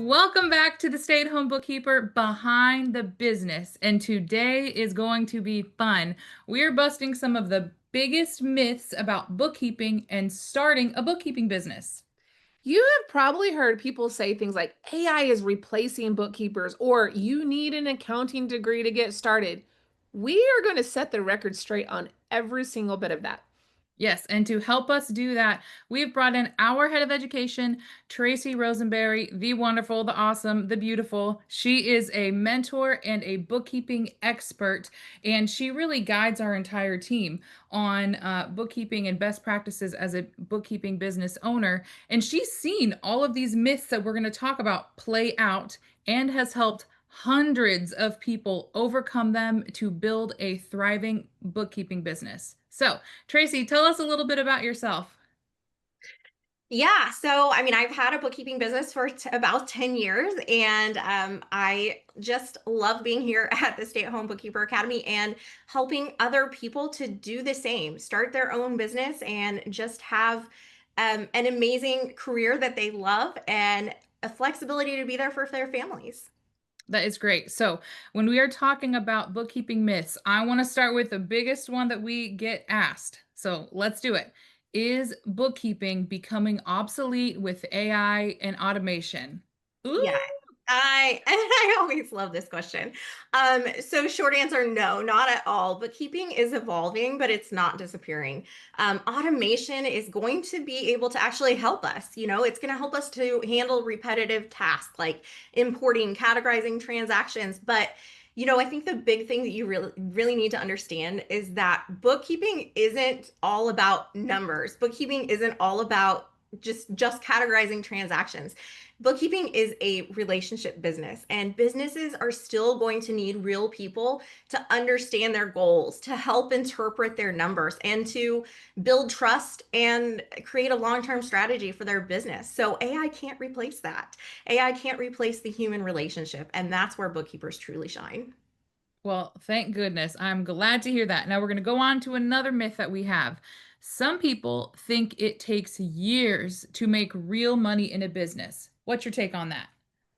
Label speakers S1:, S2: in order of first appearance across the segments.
S1: Welcome back to the Stay at Home Bookkeeper Behind the Business. And today is going to be fun. We are busting some of the biggest myths about bookkeeping and starting a bookkeeping business.
S2: You have probably heard people say things like AI is replacing bookkeepers or you need an accounting degree to get started. We are going to set the record straight on every single bit of that.
S1: Yes, and to help us do that, we've brought in our head of education, Tracy Rosenberry, the wonderful, the awesome, the beautiful. She is a mentor and a bookkeeping expert, and she really guides our entire team on bookkeeping and best practices as a bookkeeping business owner. And she's seen all of these myths that we're going to talk about play out and has helped hundreds of people overcome them to build a thriving bookkeeping business. So, Tracy, tell us a little bit about yourself.
S3: Yeah, so I mean, I've had a bookkeeping business for about 10 years, and I just love being here at the Stay at Home Bookkeeper Academy and helping other people to do the same, start their own business, and just have an amazing career that they love and a flexibility to be there for their families.
S1: That is great. So, when we are talking about bookkeeping myths, I want to start with the biggest one that we get asked. So, let's do it. Is bookkeeping becoming obsolete with AI and automation? Ooh,
S3: Yeah. I always love this question. So short answer, no, not at all. Bookkeeping is evolving, but it's not disappearing. Automation is going to be able to actually help us. It's going to help us to handle repetitive tasks like importing, categorizing transactions. But I think the big thing that you really need to understand is that bookkeeping isn't all about numbers. Bookkeeping isn't all about just categorizing transactions. Bookkeeping is a relationship business, and businesses are still going to need real people to understand their goals, to help interpret their numbers, and to build trust and create a long-term strategy for their business. So AI can't replace that. AI can't replace the human relationship, and that's where bookkeepers truly shine.
S1: well, thank goodness. I'm glad to hear that. Now we're going to go on to another myth that we have. Some people think it takes years to make real money in a business. What's your take on that?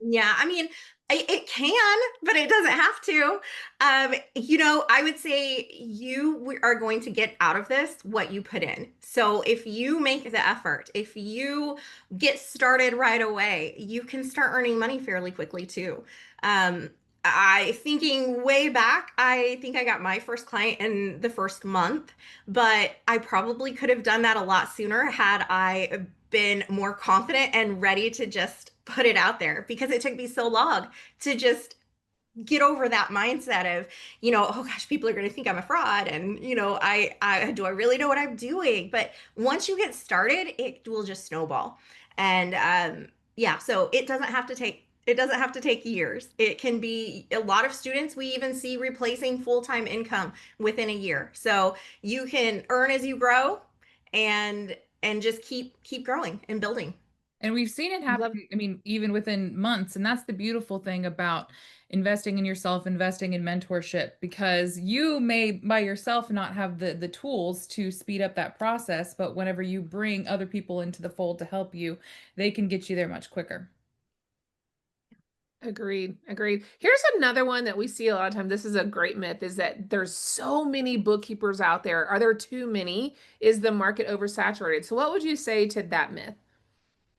S3: Yeah, I mean, it can, but it doesn't have to. I would say are going to get out of this what you put in. So if you make the effort, if you get started right away, you can start earning money fairly quickly too. I thinking way back, I think I got my first client in the first month, but I probably could have done that a lot sooner had I been more confident and ready to just put it out there because it took me so long to just get over that mindset of, oh gosh, people are going to think I'm a fraud. And, do I really know what I'm doing? But once you get started, it will just snowball. And yeah, so it doesn't have to take years. It can be a lot of students we even see replacing full-time income within a year. So you can earn as you grow and just keep growing and building.
S1: And we've seen it
S2: Love.
S1: happen, I mean, even within months. And that's the beautiful thing about investing in yourself, investing in mentorship, because you may by yourself not have the tools to speed up that process, but whenever you bring other people into the fold to help you, they can get you there much quicker.
S2: Agreed. Agreed. Here's another one that we see a lot of times. This is a great myth is that there's so many bookkeepers out there. Are there too many? Is the market oversaturated? So what would you say to that myth?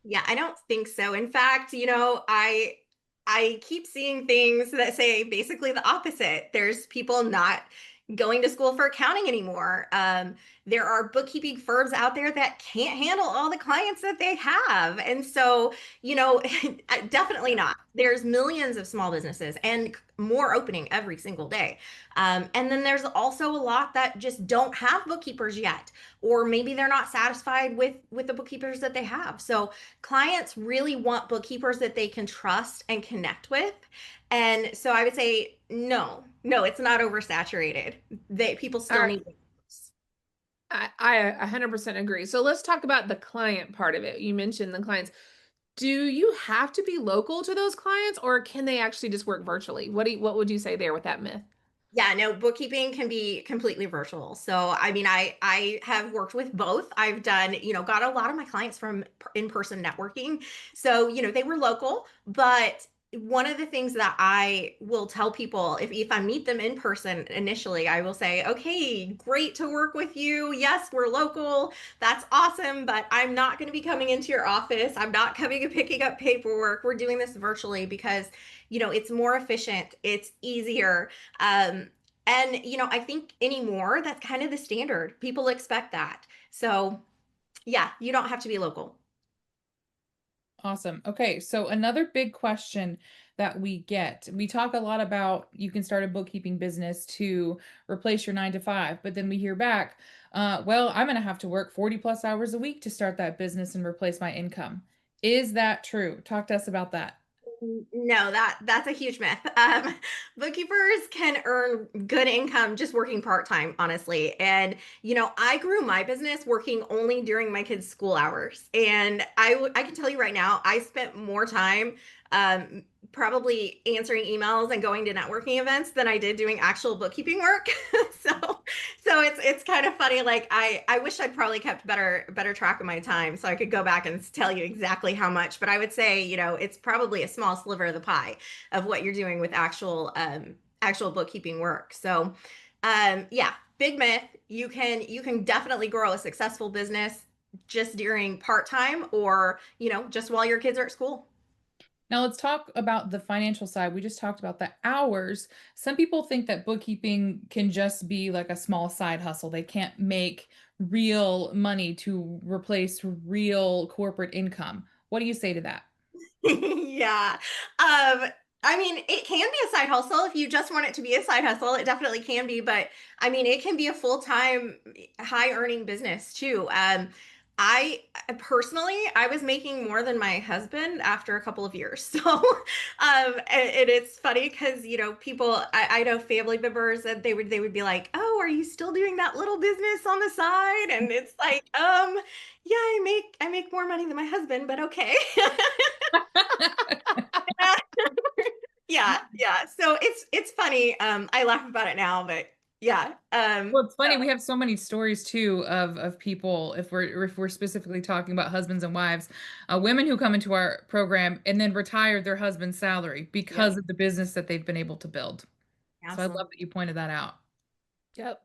S3: Yeah, I don't think so. In fact, I keep seeing things that say basically the opposite. There's people not going to school for accounting anymore. There are bookkeeping firms out there that can't handle all the clients that they have. And so, definitely not. There's millions of small businesses and more opening every single day. And then there's also a lot that just don't have bookkeepers yet, or maybe they're not satisfied with the bookkeepers that they have. So clients really want bookkeepers that they can trust and connect with. And so I would say no, it's not oversaturated. People
S2: All
S3: still
S2: right.
S3: need bookkeepers.
S2: I 100% agree. So let's talk about the client part of it. You mentioned the clients. Do you have to be local to those clients or can they actually just work virtually? What would you say there with that myth?
S3: Yeah, no, bookkeeping can be completely virtual. So, I mean, I have worked with both. I've done, got a lot of my clients from in-person networking. So, they were local, but one of the things that I will tell people if I meet them in person initially, I will say, "Okay, great to work with you. Yes, we're local. That's awesome, but I'm not going to be coming into your office. I'm not coming and picking up paperwork. We're doing this virtually because, it's more efficient, it's easier." Um, and I think anymore that's kind of the standard. People expect that. So yeah, you don't have to be local.
S1: Awesome. Okay, so another big question that we get, we talk a lot about you can start a bookkeeping business to replace your 9 to 5, but then we hear back, well, I'm going to have to work 40 plus hours a week to start that business and replace my income. Is that true? Talk to us about that.
S3: No, that's a huge myth. Bookkeepers can earn good income just working part-time, honestly. And I grew my business working only during my kids' school hours. And I can tell you right now, I spent more time um, probably answering emails and going to networking events than I did doing actual bookkeeping work. So it's kind of funny. Like I wish I'd probably kept better track of my time so I could go back and tell you exactly how much. But I would say, it's probably a small sliver of the pie of what you're doing with actual bookkeeping work. So yeah, big myth. You can definitely grow a successful business just during part-time or, just while your kids are at school.
S1: Now let's talk about the financial side. We just talked about the hours. Some people think that bookkeeping can just be like a small side hustle. They can't make real money to replace real corporate income. What do you say to that?
S3: Yeah. Um, I mean, it can be a side hustle if you just want it to be a side hustle. It definitely can be, but I mean, it can be a full-time, high-earning business too. I personally, I was making more than my husband after a couple of years. So, and it's funny because people, I know family members that they would be like, "Oh, are you still doing that little business on the side?" And it's like, yeah, I make more money than my husband, but okay. Yeah, yeah. So it's funny. I laugh about it now, but yeah.
S1: Well, it's funny. We have so many stories too of people, if we're specifically talking about husbands and wives, women who come into our program and then retire their husband's salary
S3: Yep,
S1: because of the business that they've been able to build. So I love
S3: absolutely.
S1: that you pointed that out.
S2: Yep.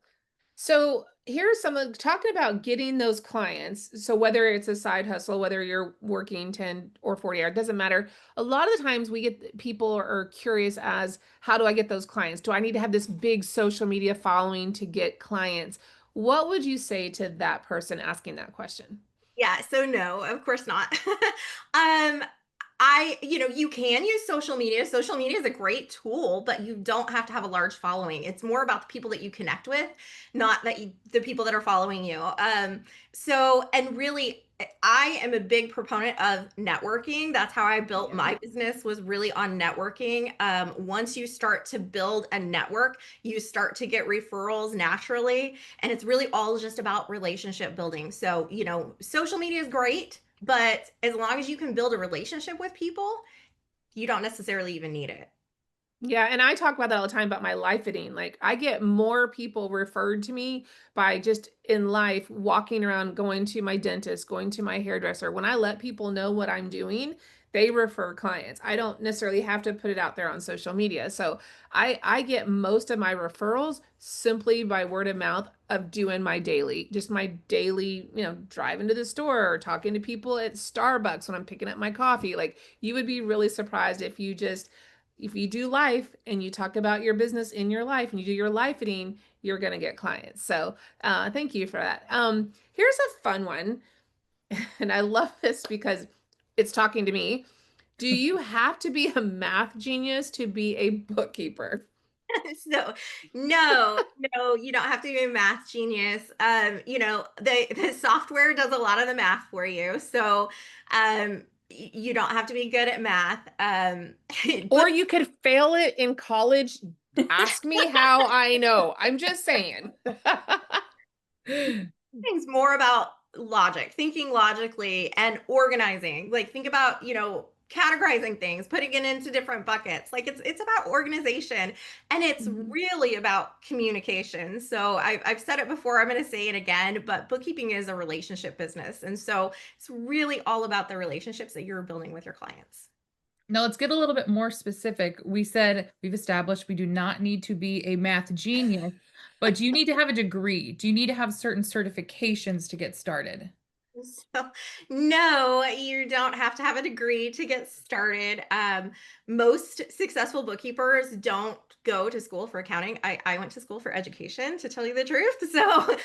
S2: So here's some of talking about getting those clients. So whether it's a side hustle, whether you're working 10 or 40 hours, it doesn't matter. A lot of the times we get people are curious as how do I get those clients? Do I need to have this big social media following to get clients? What would you say to that person asking that question?
S3: Yeah, so no, of course not. um, you can use social media. Social media is a great tool, but you don't have to have a large following. It's more about the people that you connect with, not the people that are following you. And really, I am a big proponent of networking. That's how I built
S2: Yeah.
S3: my business was really on networking. Once you start to build a network, you start to get referrals naturally, and it's really all just about relationship building. So, social media is great, but as long as you can build a relationship with people, you don't necessarily even need it.
S2: Yeah, and I talk about that all the time about my life fitting. Like I get more people referred to me by just in life walking around, going to my dentist, going to my hairdresser. When I let people know what I'm doing, they refer clients. I don't necessarily have to put it out there on social media. So I get most of my referrals simply by word of mouth of doing just my daily, driving to the store or talking to people at Starbucks when I'm picking up my coffee. Like you would be really surprised if you do life and you talk about your business in your life and you do your lifeing, you're going to get clients. So thank you for that. Here's a fun one. And I love this because it's talking to me. Do you have to be a math genius to be a bookkeeper?
S3: So no, no, you don't have to be a math genius. The software does a lot of the math for you. So you don't have to be good at math.
S2: Or
S3: Book
S2: you could fail it in college. Ask me how I know. I'm just saying.
S3: things more about logic, thinking logically and organizing. Like think about, categorizing things, putting it into different buckets. Like it's about organization and it's
S1: Mhm.
S3: really about communication. So I've said it before, I'm going to say it again, but bookkeeping is a relationship business. And so it's really all about the relationships that you're building with your clients.
S1: Now let's get a little bit more specific. We said we've established we do not need to be a math genius, but do you need to have a degree? Do you need to have certain certifications to get started?
S3: So, no, you don't have to have a degree to get started. Most successful bookkeepers don't go to school for accounting. I went to school for education, to tell you the truth. So,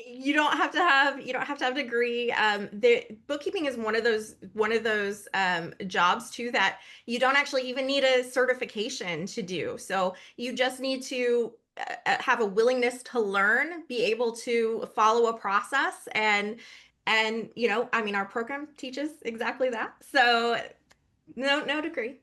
S3: you don't have to have a degree. The bookkeeping is one of those jobs too that you don't actually even need a certification to do. So you just need to have a willingness to learn, be able to follow a process, and I mean, our program teaches exactly that. So no degree.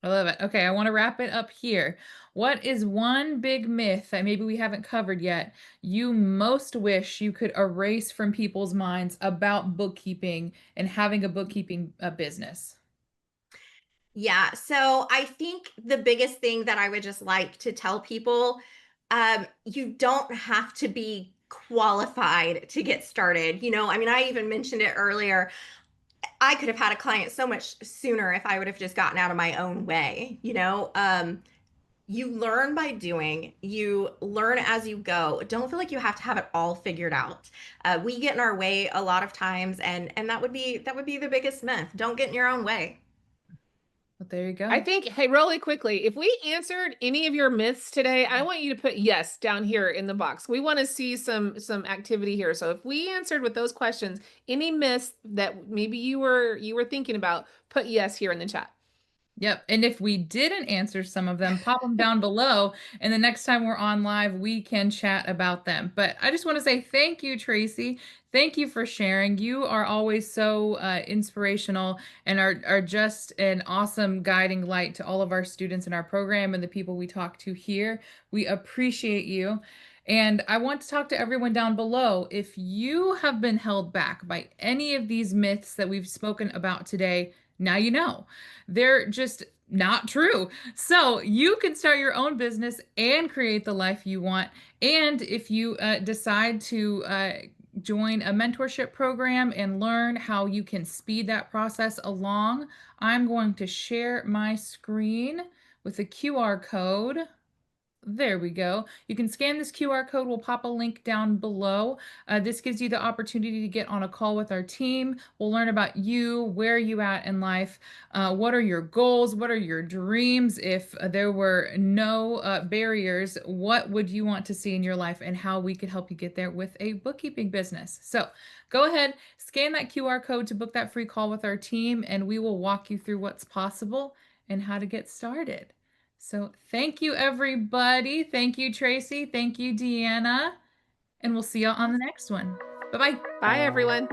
S1: I love it. Okay, I want to wrap it up here. What is one big myth that maybe we haven't covered yet you most wish you could erase from people's minds about bookkeeping and having a bookkeeping business?
S3: Yeah. So I think the biggest thing that I would just like to tell people, you don't have to be qualified to get started. I mean, I even mentioned it earlier. I could have had a client so much sooner if I would have just gotten out of my own way. You learn by doing, you learn as you go. Don't feel like you have to have it all figured out. We get in our way a lot of times, and that would be the biggest myth. Don't get in your own way.
S1: But there you
S2: I
S1: go.
S2: think, hey, really quickly, if we answered any of your myths today, I want you to put yes down here in the box. We want to see some activity here. So if we answered with those questions, any myths that maybe you were thinking about, put yes here in the chat.
S1: Yep. And if we didn't answer some of them, pop them down below. And the next time we're on live, we can chat about them. But I just want to say thank you, Tracy. Thank you for sharing. You are always so inspirational and are just an awesome guiding light to all of our students in our program and the people we talk to here. We appreciate you. And I want to talk to everyone down below. If you have been held back by any of these myths that we've spoken about today, now you know. They're just not true. So you can start your own business and create the life you want. And if you decide to join a mentorship program and learn how you can speed that process along, I'm going to share my screen with a QR code. There we go. You can scan this QR code. We'll pop a link down below. This gives you the opportunity to get on a call with our team. We'll learn about you, where are you at in life, what are your goals, what are your dreams. If there were no barriers, what would you want to see in your life and how we could help you get there with a bookkeeping business. So go ahead, scan that QR code to book that free call with our team, and we will walk you through what's possible and how to get started. So thank you, everybody. Thank you, Tracy. Thank you, Deanna. And we'll see you on the next one. Bye-bye.
S2: Bye, everyone.